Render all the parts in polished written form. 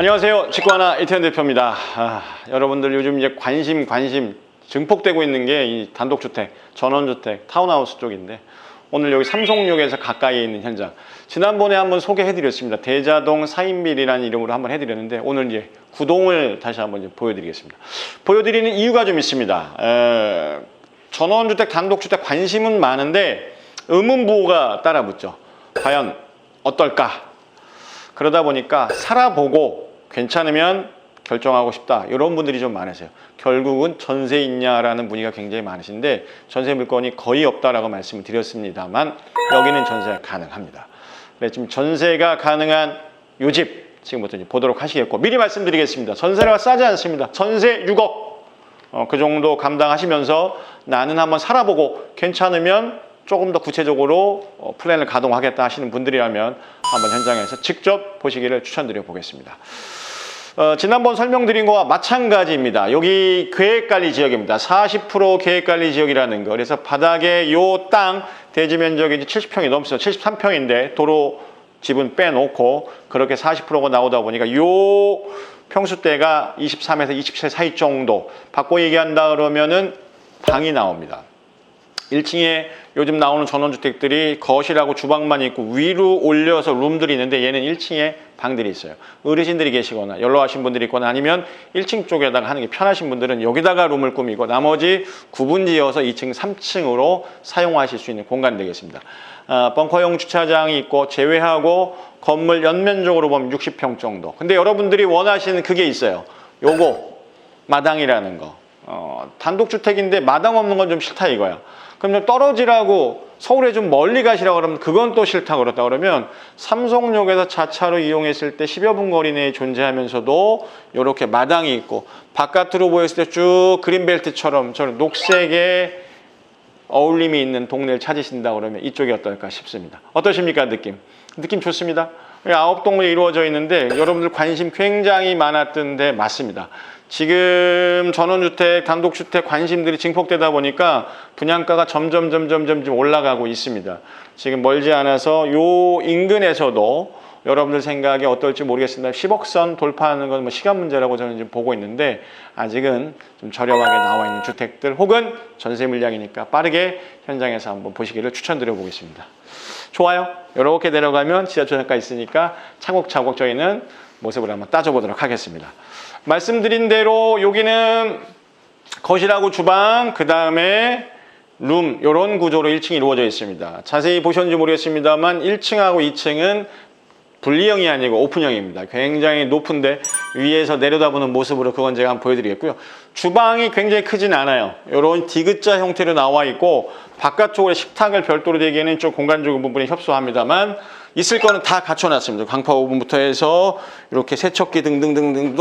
안녕하세요. 치과하나 이태현 대표입니다. 여러분들 요즘 이제 관심 증폭되고 있는 게 이 단독주택, 전원주택, 타운하우스 쪽인데 오늘 여기 삼성역에서 가까이에 있는 현장, 지난번에 한번 소개해드렸습니다. 대자동 4인빌이라는 이름으로 한번 해드렸는데 오늘 이제 구동을 다시 한번 이제 보여드리겠습니다. 보여드리는 이유가 좀 있습니다. 전원주택, 단독주택 관심은 많은데 의문부호가 따라붙죠. 과연 어떨까? 그러다 보니까 살아보고 괜찮으면 결정하고 싶다, 이런 분들이 좀 많으세요. 결국은 전세 있냐라는 문의가 굉장히 많으신데 전세 물건이 거의 없다라고 말씀을 드렸습니다만 여기는 전세가 가능합니다. 네, 지금 전세가 가능한 요 집 지금부터 이제 보도록 하시겠고, 미리 말씀드리겠습니다. 전세가 싸지 않습니다. 전세 6억 그 정도 감당하시면서 나는 한번 살아보고 괜찮으면 조금 더 구체적으로 플랜을 가동하겠다 하시는 분들이라면 한번 현장에서 직접 보시기를 추천드려 보겠습니다. 지난번 설명드린 거와 마찬가지입니다. 여기 계획관리 지역입니다. 40% 계획관리 지역이라는 거. 그래서 바닥에 요 땅 대지 면적이 70평이 넘어요. 73평인데 도로 집은 빼놓고 그렇게 40%가 나오다 보니까 요 평수대가 23에서 27 사이 정도 받고 얘기한다 그러면은 방이 나옵니다. 1층에 요즘 나오는 전원주택들이 거실하고 주방만 있고 위로 올려서 룸들이 있는데 얘는 1층에 방들이 있어요. 어르신들이 계시거나 연로하신 분들이 있거나 아니면 1층 쪽에다가 하는 게 편하신 분들은 여기다가 룸을 꾸미고 나머지 구분지어서 2층, 3층으로 사용하실 수 있는 공간 되겠습니다. 벙커용 주차장이 있고 제외하고 건물 연면적으로 보면 60평 정도. 근데 여러분들이 원하시는 그게 있어요. 요거 마당이라는 거. 단독주택인데 마당 없는 건 좀 싫다 이거야. 그럼 좀 떨어지라고 서울에 좀 멀리 가시라고 그러면 그건 또 싫다 그렇다 그러면 삼성역에서 자차로 이용했을 때 10여 분 거리 내에 존재하면서도 이렇게 마당이 있고 바깥으로 보였을 때 쭉 그린벨트처럼 저는 녹색의 어울림이 있는 동네를 찾으신다 그러면 이쪽이 어떨까 싶습니다. 어떠십니까? 느낌 좋습니다. 9동에 이루어져 있는데 여러분들 관심 굉장히 많았던 데 맞습니다. 지금 전원주택, 단독주택 관심들이 증폭되다 보니까 분양가가 점점 올라가고 있습니다. 지금 멀지 않아서 요 인근에서도 여러분들 생각이 어떨지 모르겠습니다. 10억 선 돌파하는 건 뭐 시간 문제라고 저는 지금 보고 있는데 아직은 좀 저렴하게 나와 있는 주택들 혹은 전세 물량이니까 빠르게 현장에서 한번 보시기를 추천드려 보겠습니다. 좋아요. 이렇게 내려가면 지하철역가 있으니까 차곡차곡 저희는 모습을 한번 따져보도록 하겠습니다. 말씀드린 대로 여기는 거실하고 주방, 그 다음에 룸, 이런 구조로 1층이 이루어져 있습니다. 자세히 보셨는지 모르겠습니다만 1층하고 2층은 분리형이 아니고 오픈형입니다. 굉장히 높은데 위에서 내려다보는 모습으로 그건 제가 한번 보여드리겠고요. 주방이 굉장히 크진 않아요. 이런 디귿자 형태로 나와 있고 바깥쪽으로 식탁을 별도로 대기에는 좀 공간적인 부분이 협소합니다만 있을 거는 다 갖춰놨습니다. 강파 오븐부터 해서 이렇게 세척기 등등등등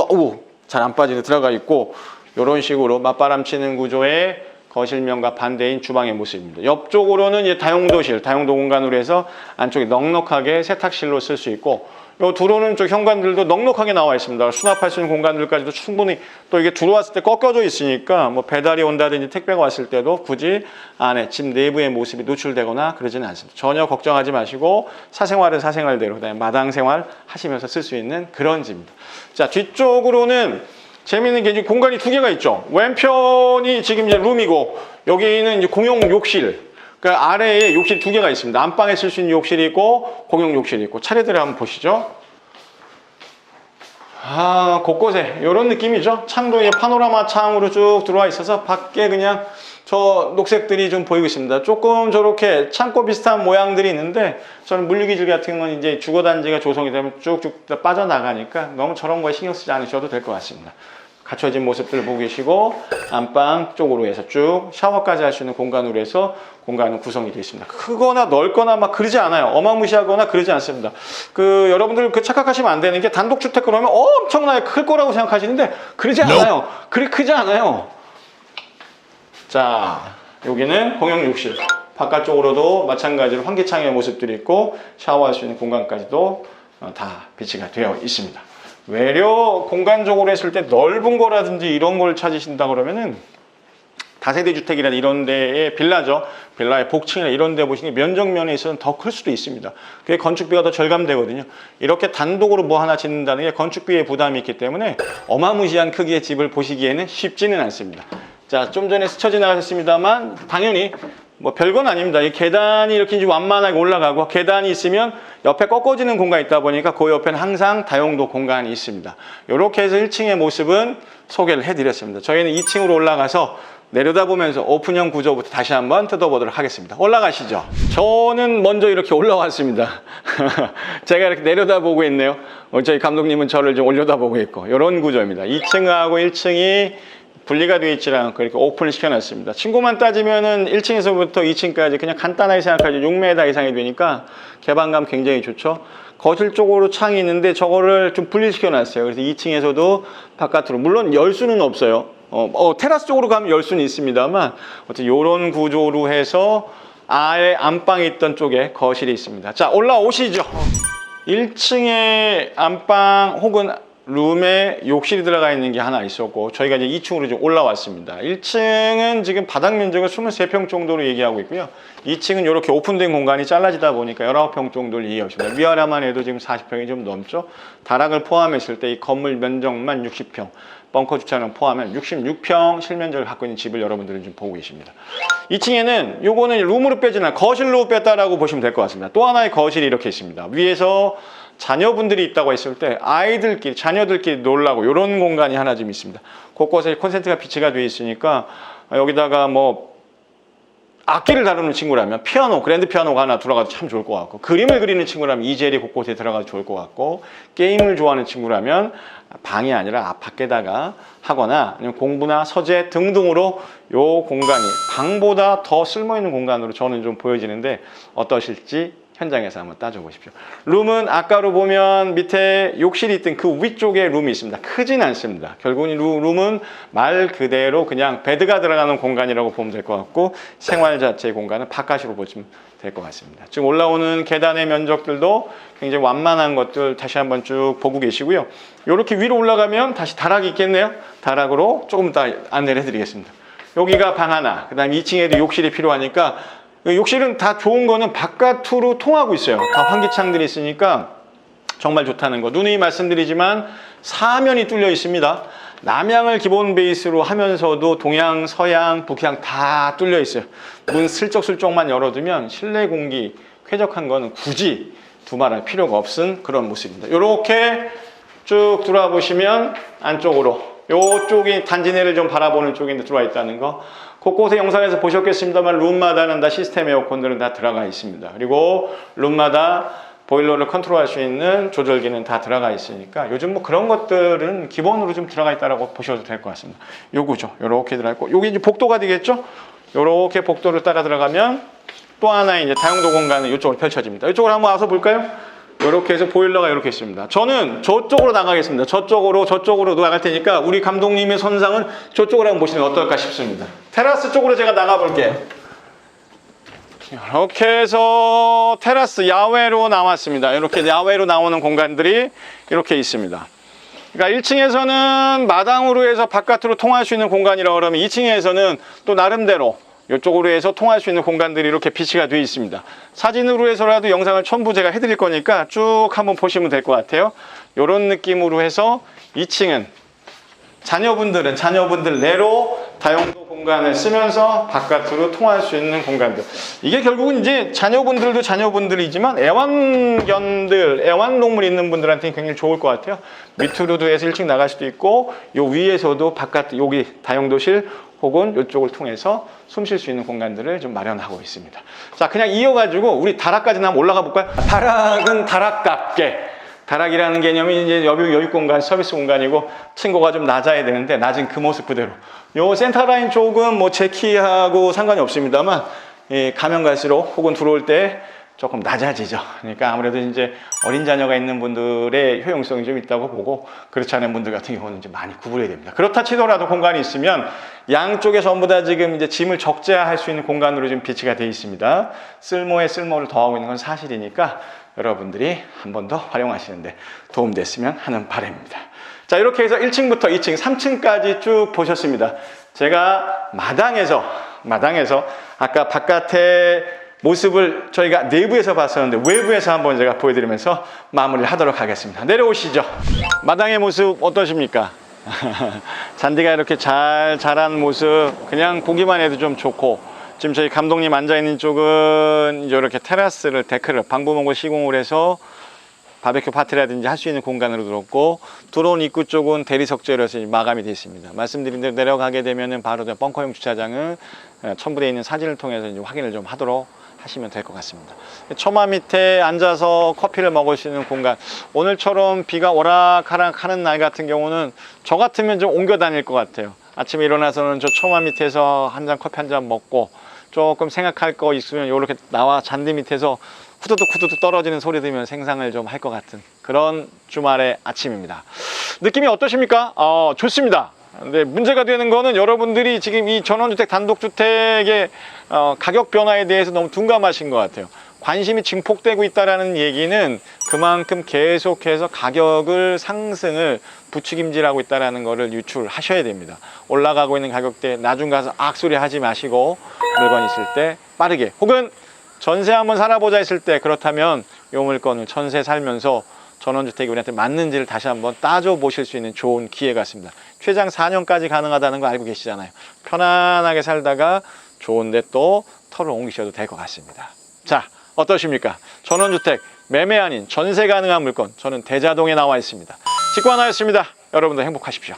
잘 안 빠지게 들어가 있고 이런 식으로 맞바람 치는 구조의 거실면과 반대인 주방의 모습입니다. 옆쪽으로는 이제 다용도실, 다용도 공간으로 해서 안쪽에 넉넉하게 세탁실로 쓸 수 있고 요 들어오는 쪽 현관들도 넉넉하게 나와 있습니다. 수납할 수 있는 공간들까지도 충분히 또 이게 들어왔을 때 꺾여져 있으니까 뭐 배달이 온다든지 택배가 왔을 때도 굳이 안에 집 내부의 모습이 노출되거나 그러지는 않습니다. 전혀 걱정하지 마시고 사생활은 사생활대로 그다음에 마당 생활 하시면서 쓸 수 있는 그런 집입니다. 자, 뒤쪽으로는 재미있는 게 이제 공간이 두 개가 있죠. 왼편이 지금 이제 룸이고 여기는 이제 공용 욕실. 그러니까 아래에 욕실 두 개가 있습니다. 안방에 쓸 수 있는 욕실이 있고 공용 욕실이 있고 차례대로 한번 보시죠. 곳곳에 이런 느낌이죠. 창도 이제 파노라마 창으로 쭉 들어와 있어서 밖에 그냥 저 녹색들이 좀 보이고 있습니다. 조금 저렇게 창고 비슷한 모양들이 있는데 저는 물류기질 같은 건 이제 주거단지가 조성이 되면 쭉쭉 빠져나가니까 너무 저런 거에 신경 쓰지 않으셔도 될 것 같습니다. 갖춰진 모습들을 보고 계시고 안방 쪽으로 해서 쭉 샤워까지 할 수 있는 공간으로 해서 공간은 구성이 되어 있습니다. 크거나 넓거나 막 그러지 않아요. 어마무시하거나 그러지 않습니다. 여러분들 착각하시면 안 되는 게 단독주택 그러면 엄청나게 클 거라고 생각하시는데 그러지 않아요. 그리 크지 않아요. 자, 여기는 공용 욕실. 바깥쪽으로도 마찬가지로 환기창의 모습들이 있고 샤워할 수 있는 공간까지도 다 배치가 되어 있습니다. 외려 공간적으로 했을 때 넓은 거라든지 이런 걸 찾으신다 그러면은 다세대 주택이나 이런 데의 빌라죠. 빌라의 복층이나 이런 데 보시면 면적면에 있어서는 더 클 수도 있습니다. 그게 건축비가 더 절감되거든요. 이렇게 단독으로 뭐 하나 짓는다는 게 건축비의 부담이 있기 때문에 어마무시한 크기의 집을 보시기에는 쉽지는 않습니다. 자, 좀 전에 스쳐 지나가셨습니다만 당연히 뭐 별건 아닙니다. 이 계단이 이렇게 이제 완만하게 올라가고 계단이 있으면 옆에 꺾어지는 공간이 있다 보니까 그 옆에는 항상 다용도 공간이 있습니다. 이렇게 해서 1층의 모습은 소개를 해드렸습니다. 저희는 2층으로 올라가서 내려다보면서 오픈형 구조부터 다시 한번 뜯어보도록 하겠습니다. 올라가시죠. 저는 먼저 이렇게 올라왔습니다. 제가 이렇게 내려다보고 있네요. 저희 감독님은 저를 좀 올려다보고 있고 이런 구조입니다. 2층하고 1층이 분리가 되어 있지 않고 이렇게 오픈을 시켜놨습니다. 층고만 따지면은 1층에서부터 2층까지 그냥 간단하게 생각하죠. 6m 이상이 되니까 개방감 굉장히 좋죠. 거실 쪽으로 창이 있는데 저거를 좀 분리시켜놨어요. 그래서 2층에서도 바깥으로, 물론 열 수는 없어요. 테라스 쪽으로 가면 열 수는 있습니다만 어쨌든 이런 구조로 해서 아예 안방에 있던 쪽에 거실이 있습니다. 자, 올라오시죠. 1층에 안방 혹은 룸에 욕실이 들어가 있는 게 하나 있었고 저희가 이제 2층으로 좀 올라왔습니다. 1층은 지금 바닥 면적을 23평 정도로 얘기하고 있고요. 2층은 이렇게 오픈된 공간이 잘라지다 보니까 19평 정도를 얘기하고 있습니다. 위아래만 해도 지금 40평이 좀 넘죠. 다락을 포함했을 때 이 건물 면적만 60평, 벙커 주차장 포함하면 66평 실면적을 갖고 있는 집을 여러분들은 좀 보고 계십니다. 2층에는 요거는 룸으로 빼지는 않고 거실로 뺐다라고 보시면 될 것 같습니다. 또 하나의 거실이 이렇게 있습니다. 위에서 자녀분들이 있다고 했을 때 아이들끼리, 자녀들끼리 놀라고 이런 공간이 하나 좀 있습니다. 곳곳에 콘센트가 비치가 되어 있으니까 여기다가 뭐 악기를 다루는 친구라면 피아노, 그랜드 피아노가 하나 들어가도 참 좋을 것 같고, 그림을 그리는 친구라면 이젤이 곳곳에 들어가도 좋을 것 같고, 게임을 좋아하는 친구라면 방이 아니라 밖에다가 하거나 아니면 공부나 서재 등등으로 요 공간이 방보다 더 쓸모있는 공간으로 저는 좀 보여지는데 어떠실지 현장에서 한번 따져보십시오. 룸은 아까로 보면 밑에 욕실이 있던 그 위쪽에 룸이 있습니다. 크진 않습니다. 결국은 이 룸은 말 그대로 그냥 베드가 들어가는 공간이라고 보면 될 것 같고, 생활 자체의 공간은 바깥으로 보시면 될 것 같습니다. 지금 올라오는 계단의 면적들도 굉장히 완만한 것들 다시 한번 쭉 보고 계시고요. 이렇게 위로 올라가면 다시 다락이 있겠네요. 다락으로 조금 더 안내를 해드리겠습니다. 여기가 방 하나, 그 다음에 2층에도 욕실이 필요하니까, 욕실은 다 좋은 거는 바깥으로 통하고 있어요. 다 환기창들이 있으니까 정말 좋다는 거. 누누이 말씀드리지만 사면이 뚫려 있습니다. 남향을 기본 베이스로 하면서도 동향, 서향, 북향 다 뚫려 있어요. 문 슬쩍슬쩍만 열어두면 실내 공기 쾌적한 거는 굳이 두말할 필요가 없은 그런 모습입니다. 이렇게 쭉 들어와 보시면 안쪽으로, 이쪽이 단지내를 좀 바라보는 쪽인데 들어와 있다는 거. 곳곳에 영상에서 보셨겠습니다만 룸마다는 다 시스템 에어컨들은 다 들어가 있습니다. 그리고 룸마다 보일러를 컨트롤할 수 있는 조절기는 다 들어가 있으니까 요즘 뭐 그런 것들은 기본으로 좀 들어가 있다고 보셔도 될 것 같습니다. 요거죠. 요렇게 들어가 있고, 요게 이제 복도가 되겠죠? 요렇게 복도를 따라 들어가면 또 하나의 이제 다용도 공간은 이쪽으로 펼쳐집니다. 이쪽으로 한번 와서 볼까요? 이렇게 해서 보일러가 이렇게 있습니다. 저는 저쪽으로 나가겠습니다. 저쪽으로 나갈 테니까 우리 감독님의 선상은 저쪽으로 한번 보시면 어떨까 싶습니다. 테라스 쪽으로 제가 나가볼게요. 이렇게 해서 테라스 야외로 나왔습니다. 이렇게 야외로 나오는 공간들이 이렇게 있습니다. 그러니까 1층에서는 마당으로 해서 바깥으로 통할 수 있는 공간이라고 그러면 2층에서는 또 나름대로 이쪽으로 해서 통할 수 있는 공간들이 이렇게 비치가 되어 있습니다. 사진으로 해서라도 영상을 첨부 제가 해드릴 거니까 쭉 한번 보시면 될 것 같아요. 이런 느낌으로 해서 2층은 자녀분들 내로 다용도 공간을 쓰면서 바깥으로 통할 수 있는 공간들. 이게 결국은 이제 자녀분들도 자녀분들이지만 애완동물 있는 분들한테는 굉장히 좋을 것 같아요. 밑으로도 해서 1층 나갈 수도 있고, 요 위에서도 바깥, 여기 다용도실 혹은 이쪽을 통해서 숨 쉴 수 있는 공간들을 좀 마련하고 있습니다. 자, 그냥 이어가지고 우리 다락까지 한번 올라가 볼까요? 다락은 다락답게. 다락이라는 개념이 이제 여유 공간, 서비스 공간이고 층고가 좀 낮아야 되는데 낮은 그 모습 그대로. 요 센터라인 쪽은 뭐 제 키하고 상관이 없습니다만 가면 갈수록 혹은 들어올 때 조금 낮아지죠. 그러니까 아무래도 이제 어린 자녀가 있는 분들의 효용성이 좀 있다고 보고, 그렇지 않은 분들 같은 경우는 이제 많이 구분해야 됩니다. 그렇다 치더라도 공간이 있으면 양쪽에 전부 다 지금 이제 짐을 적재할 수 있는 공간으로 좀 비치가 되어 있습니다. 쓸모에 쓸모를 더하고 있는 건 사실이니까 여러분들이 한 번 더 활용하시는데 도움됐으면 하는 바람입니다. 자, 이렇게 해서 1층부터 2층, 3층까지 쭉 보셨습니다. 제가 마당에서 아까 바깥의 모습을 저희가 내부에서 봤었는데 외부에서 한번 제가 보여드리면서 마무리를 하도록 하겠습니다. 내려오시죠. 마당의 모습 어떠십니까? 잔디가 이렇게 잘 자란 모습 그냥 보기만 해도 좀 좋고, 지금 저희 감독님 앉아있는 쪽은 이렇게 테라스를, 데크를 방부목을 시공을 해서 바베큐 파티라든지 할 수 있는 공간으로 들었고, 들어온 입구 쪽은 대리석재로서 마감이 되어 있습니다. 말씀드린 대로 내려가게 되면은 바로 벙커형 주차장은 첨부되어 있는 사진을 통해서 이제 확인을 좀 하도록 하시면 될 것 같습니다. 처마 밑에 앉아서 커피를 먹을 수 있는 공간, 오늘처럼 비가 오락가락 하는 날 같은 경우는 저 같으면 좀 옮겨 다닐 것 같아요. 아침에 일어나서는 저 처마 밑에서 한 잔 커피 한 잔 먹고 조금 생각할 거 있으면 이렇게 나와 잔디 밑에서 후두둑 떨어지는 소리 들으면 생상을 좀 할 것 같은 그런 주말의 아침입니다. 느낌이 어떠십니까? 좋습니다. 근데 문제가 되는 거는 여러분들이 지금 이 전원주택, 단독주택의 가격 변화에 대해서 너무 둔감하신 것 같아요. 관심이 증폭되고 있다는 얘기는 그만큼 계속해서 가격을 상승을 부추김질하고 있다는 것을 유출하셔야 됩니다. 올라가고 있는 가격대에 나중 가서 악소리 하지 마시고, 물건 있을 때 빠르게, 혹은 전세 한번 살아보자 했을 때, 그렇다면 요 물건을 전세 살면서 전원주택이 우리한테 맞는지를 다시 한번 따져보실 수 있는 좋은 기회 같습니다. 최장 4년까지 가능하다는 거 알고 계시잖아요. 편안하게 살다가 좋은데 또 털을 옮기셔도 될 것 같습니다. 자, 어떠십니까? 전원주택 매매 아닌 전세 가능한 물건, 저는 대자동에 나와 있습니다. 직관하였습니다. 여러분도 행복하십시오.